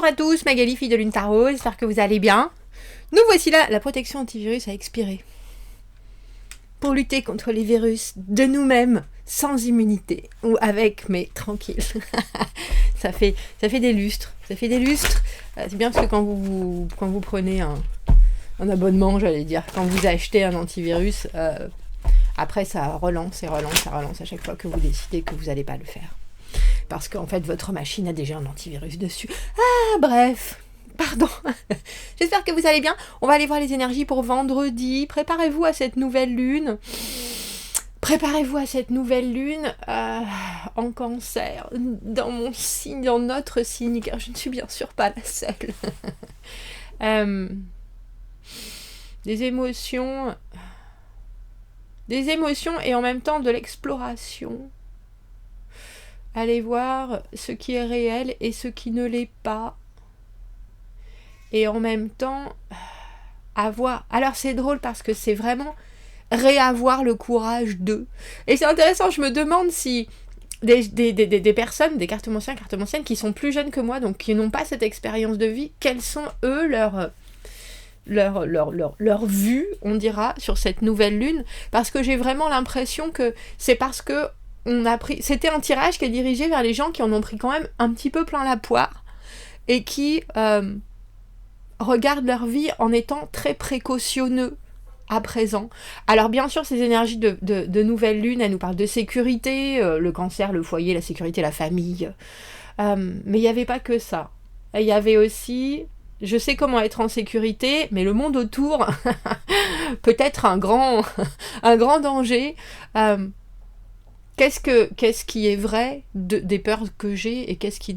à tous, Magali, fille de Lune Tarot, j'espère que vous allez bien. Nous voici là, la protection antivirus a expiré. Pour lutter contre les virus de nous-mêmes, sans immunité, ou avec, mais tranquille. ça fait des lustres, C'est bien parce que quand vous prenez un abonnement, j'allais dire, quand vous achetez un antivirus, après ça relance à chaque fois que vous décidez que vous n'allez pas le faire. Parce qu'en fait, votre machine a déjà un antivirus dessus. Ah, bref, pardon. J'espère que vous allez bien. On va aller voir les énergies pour vendredi. Préparez-vous à cette nouvelle lune. En Cancer, dans mon signe, dans notre signe, car je ne suis bien sûr pas la seule. Des émotions et en même temps de l'exploration. Allez voir ce qui est réel et ce qui ne l'est pas. Et en même temps, avoir... Alors c'est drôle parce que c'est vraiment réavoir le courage d'eux. Et c'est intéressant, je me demande si des personnes, des cartomanciens, qui sont plus jeunes que moi, donc qui n'ont pas cette expérience de vie, quelles sont eux leur vue, on dira, sur cette nouvelle lune. Parce que j'ai vraiment l'impression que c'est parce que c'était un tirage qui est dirigé vers les gens qui en ont pris quand même un petit peu plein la poire et qui regardent leur vie en étant très précautionneux à présent. Alors bien sûr, ces énergies de nouvelle lune, elles nous parlent de sécurité, le cancer, le foyer, la sécurité, la famille. Mais il n'y avait pas que ça. Il y avait aussi, je sais comment être en sécurité, mais le monde autour peut être un grand danger. Qu'est-ce qui est vrai des peurs que j'ai et qu'est-ce qui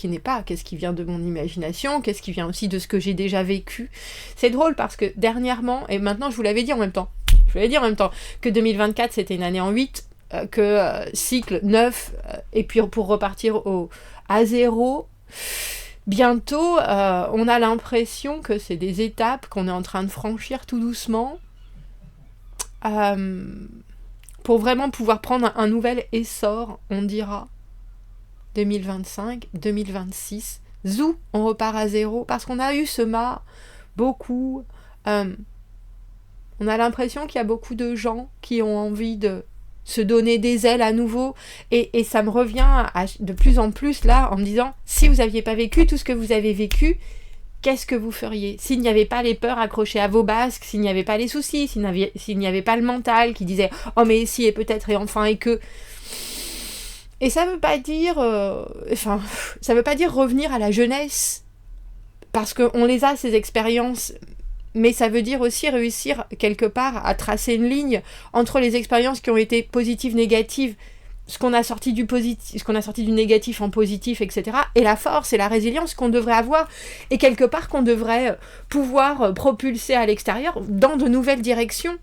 n'est pas, qu'est-ce qui vient de mon imagination, qu'est-ce qui vient aussi de ce que j'ai déjà vécu. C'est drôle parce que dernièrement, et maintenant je vous l'avais dit en même temps, que 2024 c'était une année en 8, que cycle 9, et puis pour repartir à 0, bientôt on a l'impression que c'est des étapes qu'on est en train de franchir tout doucement. Pour vraiment pouvoir prendre un nouvel essor, on dira 2025, 2026, zou, on repart à 0, parce qu'on a eu ce beaucoup. On a l'impression qu'il y a beaucoup de gens qui ont envie de se donner des ailes à nouveau, et ça me revient de plus en plus là, en me disant, si vous n'aviez pas vécu tout ce que vous avez vécu, qu'est-ce que vous feriez s'il n'y avait pas les peurs accrochées à vos basques, s'il n'y avait pas les soucis, s'il n'y avait pas le mental qui disait « Oh mais si et peut-être et enfin et que... » Et ça veut pas dire... ça veut pas dire revenir à la jeunesse, parce qu'on les a ces expériences, mais ça veut dire aussi réussir quelque part à tracer une ligne entre les expériences qui ont été positives, négatives, ce qu'on a sorti du négatif en positif, etc. Et la force et la résilience qu'on devrait avoir, et quelque part qu'on devrait pouvoir propulser à l'extérieur dans de nouvelles directions.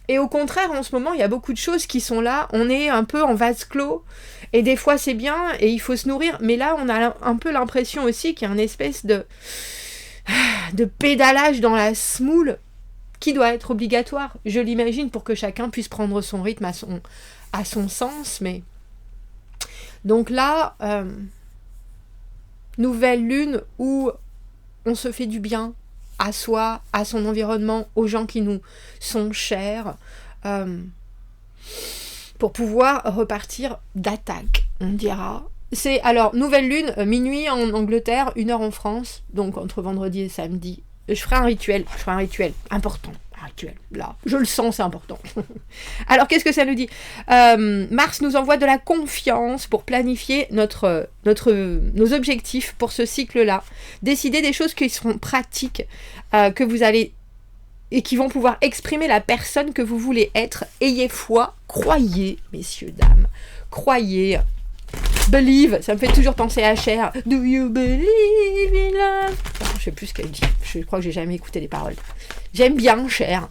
Et au contraire, en ce moment, il y a beaucoup de choses qui sont là, on est un peu en vase clos, et des fois c'est bien, et il faut se nourrir, mais là on a un peu l'impression aussi qu'il y a une espèce de pédalage dans la semoule qui doit être obligatoire, je l'imagine, pour que chacun puisse prendre son rythme à son sens, mais... Donc là, nouvelle lune où on se fait du bien à soi, à son environnement, aux gens qui nous sont chers, pour pouvoir repartir d'attaque, on dira. C'est alors nouvelle lune, minuit en Angleterre, 1h en France, donc entre vendredi et samedi. Je ferai un rituel important. Là, je le sens, c'est important. Alors, qu'est-ce que ça nous dit ? Mars nous envoie de la confiance pour planifier nos objectifs pour ce cycle-là. Décider des choses qui seront pratiques, que vous allez et qui vont pouvoir exprimer la personne que vous voulez être. Ayez foi, croyez, messieurs, dames, croyez. Believe, ça me fait toujours penser à Cher. Do you believe in love? Je sais plus ce qu'elle dit. Je crois que j'ai jamais écouté les paroles. J'aime bien Cher.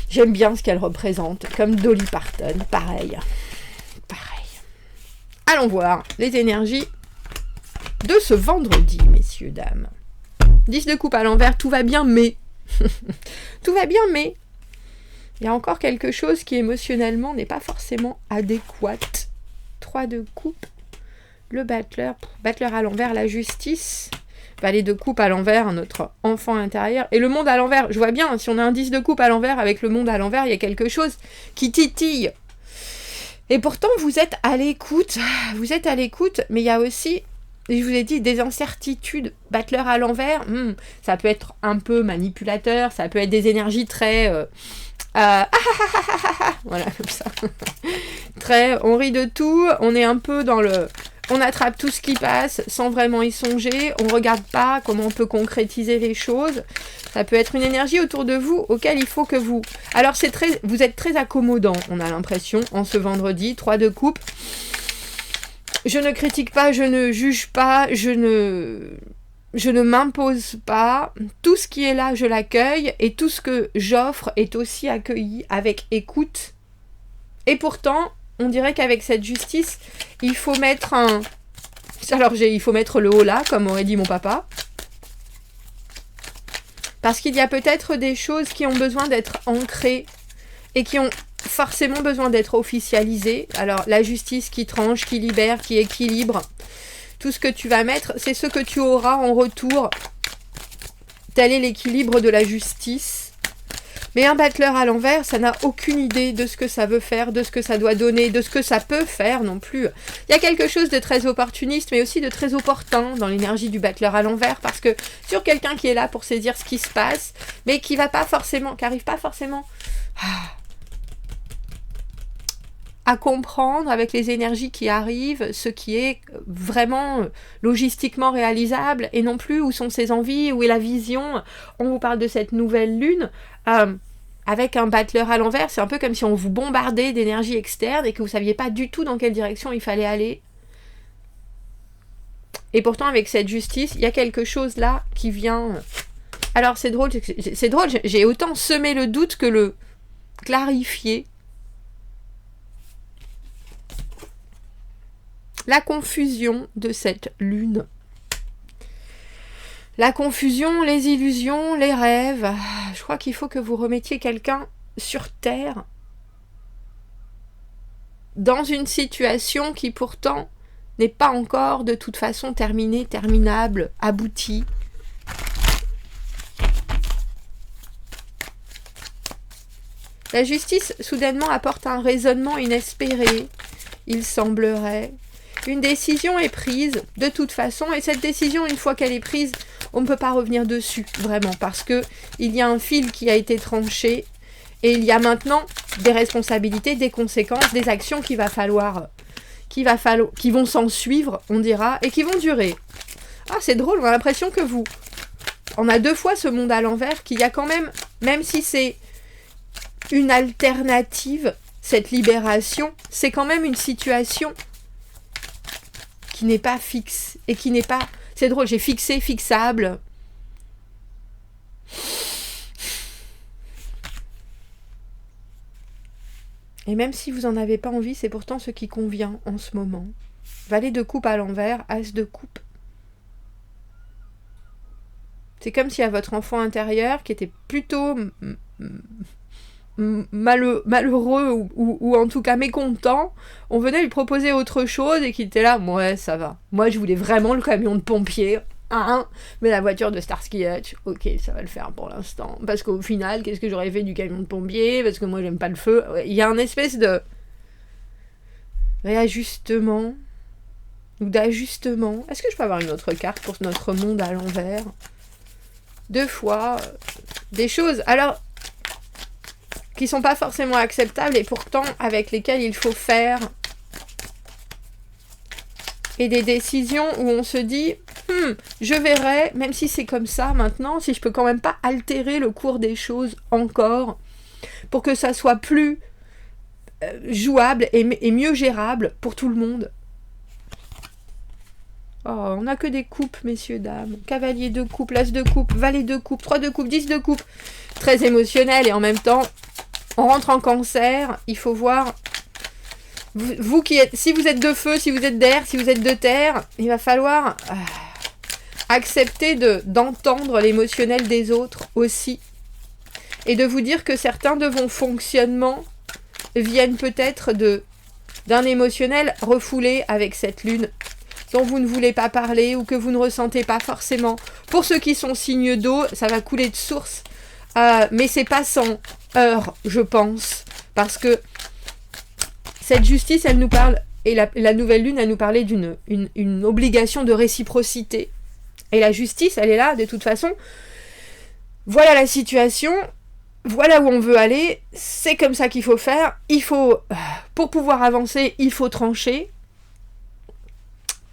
J'aime bien ce qu'elle représente. Comme Dolly Parton, pareil. Allons voir les énergies de ce vendredi, messieurs, dames. 10 de coupe à l'envers, tout va bien, mais... tout va bien, mais... Il y a encore quelque chose qui émotionnellement n'est pas forcément adéquat. 3 de coupe, Le battleur, battleur à l'envers, la justice. Valet de coupe à l'envers, notre enfant intérieur. Et le monde à l'envers, je vois bien, si on a un 10 de coupe à l'envers avec le monde à l'envers, il y a quelque chose qui titille. Et pourtant, vous êtes à l'écoute, mais il y a aussi, je vous ai dit, des incertitudes. Battleur à l'envers, ça peut être un peu manipulateur, ça peut être des énergies très... voilà, comme ça. Très, on rit de tout, on est un peu dans le... On attrape tout ce qui passe sans vraiment y songer, on ne regarde pas comment on peut concrétiser les choses. Ça peut être une énergie autour de vous auquel il faut que vous... Alors vous êtes très accommodant, on a l'impression, en ce vendredi, 3 de coupe. Je ne critique pas, je ne juge pas, je ne m'impose pas. Tout ce qui est là, je l'accueille, et tout ce que j'offre est aussi accueilli avec écoute. Et pourtant... On dirait qu'avec cette justice, il faut mettre il faut mettre le haut là, comme aurait dit mon papa. Parce qu'il y a peut-être des choses qui ont besoin d'être ancrées et qui ont forcément besoin d'être officialisées. Alors, la justice qui tranche, qui libère, qui équilibre. Tout ce que tu vas mettre, c'est ce que tu auras en retour. Tel est l'équilibre de la justice. Mais un battleur à l'envers, ça n'a aucune idée de ce que ça veut faire, de ce que ça doit donner, de ce que ça peut faire non plus. Il y a quelque chose de très opportuniste, mais aussi de très opportun dans l'énergie du battleur à l'envers, parce que sur quelqu'un qui est là pour saisir ce qui se passe, mais qui n'arrive pas forcément à comprendre avec les énergies qui arrivent ce qui est vraiment logistiquement réalisable, et non plus où sont ses envies, où est la vision. On vous parle de cette nouvelle lune. Avec un battleur à l'envers, c'est un peu comme si on vous bombardait d'énergie externe et que vous ne saviez pas du tout dans quelle direction il fallait aller. Et pourtant, avec cette justice, il y a quelque chose là qui vient... Alors, c'est drôle, j'ai autant semé le doute que le clarifier. La confusion de cette lune. La confusion, les illusions, les rêves. Je crois qu'il faut que vous remettiez quelqu'un sur Terre dans une situation qui pourtant n'est pas encore de toute façon terminée, terminable, aboutie. La justice soudainement apporte un raisonnement inespéré, il semblerait. Une décision est prise de toute façon, et cette décision, une fois qu'elle est prise, on ne peut pas revenir dessus, vraiment, parce que il y a un fil qui a été tranché, et il y a maintenant des responsabilités, des conséquences, des actions qui vont s'en suivre, on dira, et qui vont durer. Ah, c'est drôle, on a l'impression que on a 2 fois ce monde à l'envers, qu'il y a quand même si c'est une alternative, cette libération, c'est quand même une situation qui n'est pas fixe et qui n'est pas... C'est drôle, j'ai fixé, fixable. Et même si vous n'en avez pas envie, c'est pourtant ce qui convient en ce moment. Valet de coupe à l'envers, as de coupe. C'est comme si à votre enfant intérieur, qui était plutôt malheureux ou en tout cas mécontent, on venait lui proposer autre chose et qu'il était là, ouais, ça va. Moi, je voulais vraiment le camion de pompier, mais la voiture de Starsky Hutch, ok, ça va le faire pour l'instant. Parce qu'au final, qu'est-ce que j'aurais fait du camion de pompier? Parce que moi, j'aime pas le feu. Il y a une espèce de réajustement ou d'ajustement. Est-ce que je peux avoir une autre carte pour notre monde à l'envers? 2 fois, des choses... Alors... qui sont pas forcément acceptables et pourtant avec lesquelles il faut faire, et des décisions où on se dit je verrai, même si c'est comme ça maintenant, si je peux quand même pas altérer le cours des choses encore pour que ça soit plus jouable et mieux gérable pour tout le monde. Oh, on n'a que des coupes, messieurs, dames. Cavalier de coupe, l'as de coupe, valet de coupe, 3 de coupe, 10 de coupe. Très émotionnel et en même temps, on rentre en Cancer. Il faut voir... Vous qui êtes... Si vous êtes de feu, si vous êtes d'air, si vous êtes de terre, il va falloir accepter d'entendre l'émotionnel des autres aussi. Et de vous dire que certains de vos fonctionnements viennent peut-être d'un émotionnel refoulé avec cette lune. dont vous ne voulez pas parler ou que vous ne ressentez pas forcément. Pour ceux qui sont signes d'eau, ça va couler de source. Mais c'est pas sans heurts, je pense. Parce que cette justice, elle nous parle, et la nouvelle lune, elle nous parlait d'une une obligation de réciprocité. Et la justice, elle est là, de toute façon. Voilà la situation, voilà où on veut aller, c'est comme ça qu'il faut faire. Il faut, pour pouvoir avancer, il faut trancher.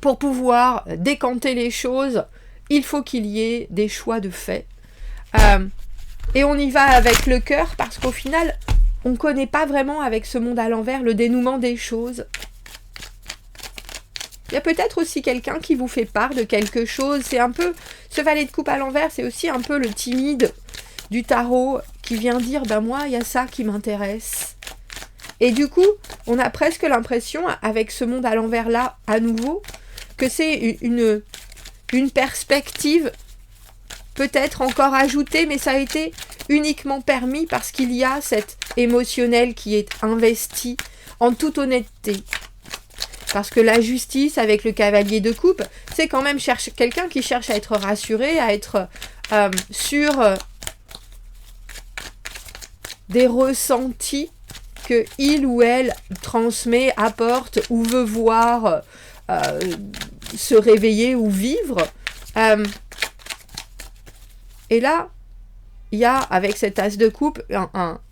Pour pouvoir décanter les choses, il faut qu'il y ait des choix de fait. Et on y va avec le cœur, parce qu'au final, on ne connaît pas vraiment avec ce monde à l'envers le dénouement des choses. Il y a peut-être aussi quelqu'un qui vous fait part de quelque chose. C'est un peu, ce valet de coupe à l'envers, c'est aussi un peu le timide du tarot qui vient dire, ben moi, il y a ça qui m'intéresse. Et du coup, on a presque l'impression, avec ce monde à l'envers là, à nouveau, que c'est une perspective peut-être encore ajoutée, mais ça a été uniquement permis parce qu'il y a cet émotionnel qui est investi en toute honnêteté. Parce que la justice avec le cavalier de coupe, c'est quand même quelqu'un qui cherche à être rassuré, à être sur des ressentis que il ou elle transmet, apporte ou veut voir se réveiller ou vivre. Et là, il y a avec cet as de coupe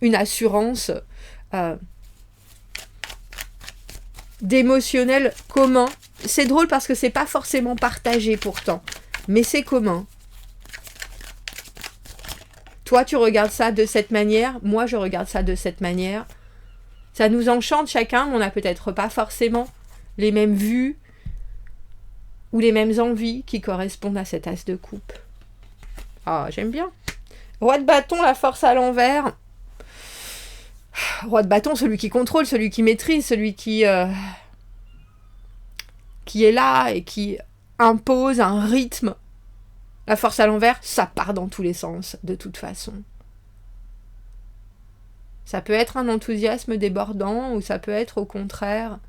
une assurance d'émotionnel commun. C'est drôle parce que c'est pas forcément partagé pourtant, mais c'est commun. Toi, tu regardes ça de cette manière, moi, je regarde ça de cette manière. Ça nous enchante chacun, mais on n'a peut-être pas forcément les mêmes vues ou les mêmes envies qui correspondent à cet as de coupe. Ah, j'aime bien. Roi de bâton, la force à l'envers. Roi de bâton, celui qui contrôle, celui qui maîtrise, celui qui est là et qui impose un rythme. La force à l'envers, ça part dans tous les sens, de toute façon. Ça peut être un enthousiasme débordant ou ça peut être au contraire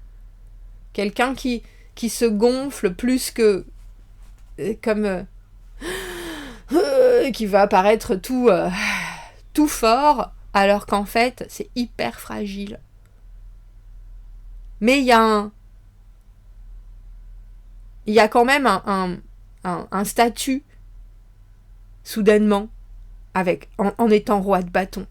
quelqu'un qui se gonfle plus que comme qui va apparaître tout fort alors qu'en fait c'est hyper fragile. Mais il y a quand même un statut soudainement en étant roi de bâton.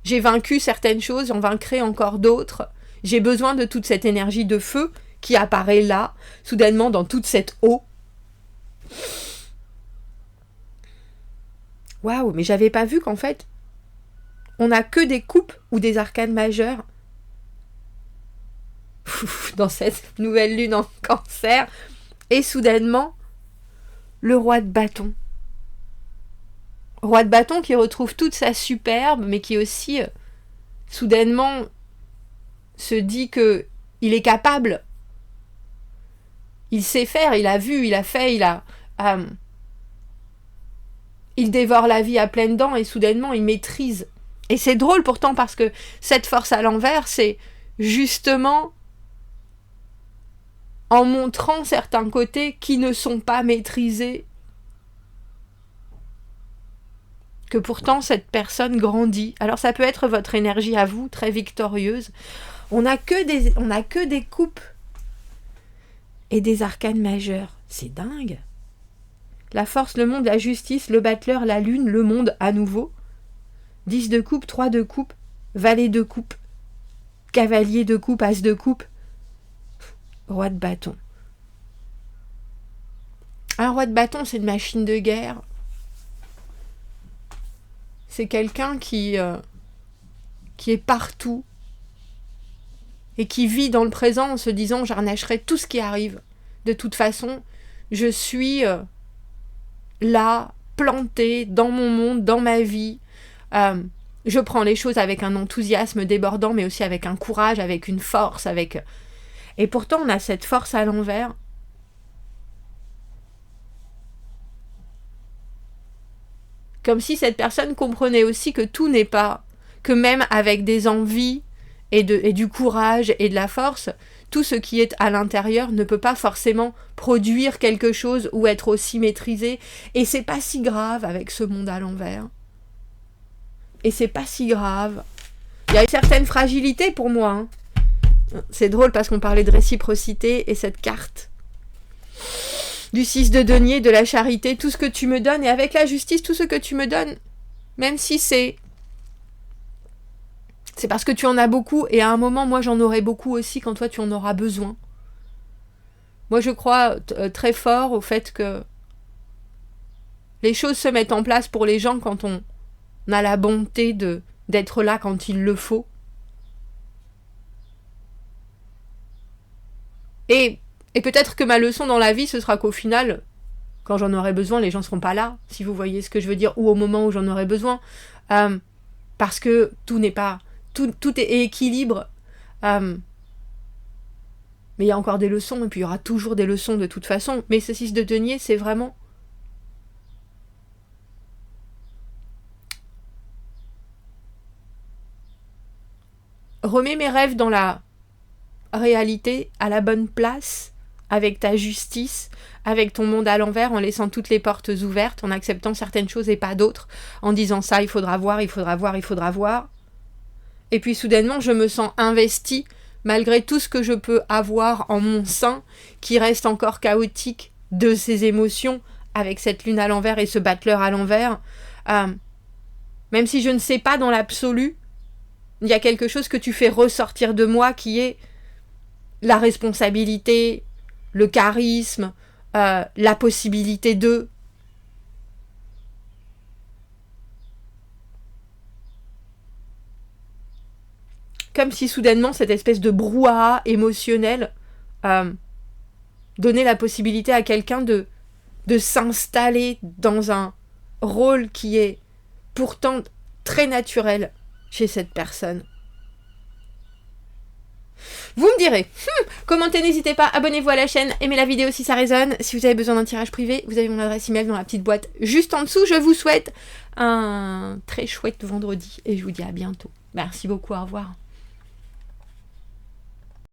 J'ai vaincu certaines choses, j'en vaincrai encore d'autres. J'ai besoin de toute cette énergie de feu qui apparaît là, soudainement dans toute cette eau. Waouh, mais j'avais pas vu qu'en fait, on n'a que des coupes ou des arcanes majeures dans cette nouvelle lune en Cancer. Et soudainement, le roi de bâton. Roi de bâton qui retrouve toute sa superbe, mais qui aussi, soudainement, se dit que il est capable. Il sait faire, il a vu, il a fait, il dévore la vie à pleines dents et soudainement, il maîtrise. Et c'est drôle pourtant parce que cette force à l'envers, c'est justement en montrant certains côtés qui ne sont pas maîtrisés que pourtant cette personne grandit. Alors ça peut être votre énergie à vous, très victorieuse. On n'a que des coupes et des arcanes majeures. C'est dingue. La force, le monde, la justice, le battleur, la lune, le monde à nouveau. 10 de coupe, 3 de coupe, valet de coupe, cavalier de coupe, as de coupe, roi de bâton. Un roi de bâton, c'est une machine de guerre. C'est quelqu'un qui est partout et qui vit dans le présent en se disant « j'arnacherai tout ce qui arrive. De toute façon, je suis là, plantée dans mon monde, dans ma vie. Je prends les choses avec un enthousiasme débordant, mais aussi avec un courage, avec une force. Et pourtant, on a cette force à l'envers. Comme si cette personne comprenait aussi que tout n'est pas, que même avec des envies et du courage et de la force, tout ce qui est à l'intérieur ne peut pas forcément produire quelque chose ou être aussi maîtrisé. Et c'est pas si grave avec ce monde à l'envers. Et c'est pas si grave. Il y a une certaine fragilité pour moi. Hein. C'est drôle parce qu'on parlait de réciprocité et cette carte du 6 de denier, de la charité, tout ce que tu me donnes, et avec la justice, tout ce que tu me donnes, même si c'est parce que tu en as beaucoup, et à un moment, moi j'en aurai beaucoup aussi quand toi tu en auras besoin. Moi je crois très fort au fait que les choses se mettent en place pour les gens quand on a la bonté d'être là quand il le faut. Et peut-être que ma leçon dans la vie, ce sera qu'au final, quand j'en aurai besoin, les gens ne seront pas là, si vous voyez ce que je veux dire, ou au moment où j'en aurai besoin. Parce que tout n'est pas... Tout est équilibre. Mais il y a encore des leçons, et puis il y aura toujours des leçons de toute façon. Mais ce 6 de denier, c'est vraiment... remets mes rêves dans la réalité, à la bonne place, avec ta justice, avec ton monde à l'envers, en laissant toutes les portes ouvertes, en acceptant certaines choses et pas d'autres, en disant ça, il faudra voir, il faudra voir, il faudra voir. Et puis soudainement, je me sens investie, malgré tout ce que je peux avoir en mon sein, qui reste encore chaotique de ces émotions, avec cette lune à l'envers et ce battleur à l'envers. Même si je ne sais pas dans l'absolu, il y a quelque chose que tu fais ressortir de moi qui est la responsabilité, le charisme, la possibilité de... Comme si soudainement cette espèce de brouhaha émotionnel donnait la possibilité à quelqu'un de s'installer dans un rôle qui est pourtant très naturel chez cette personne. Vous me direz, commentez, n'hésitez pas, abonnez-vous à la chaîne, aimez la vidéo si ça résonne. Si vous avez besoin d'un tirage privé, vous avez mon adresse email dans la petite boîte juste en dessous. Je vous souhaite un très chouette vendredi et je vous dis à bientôt. Merci beaucoup, au revoir.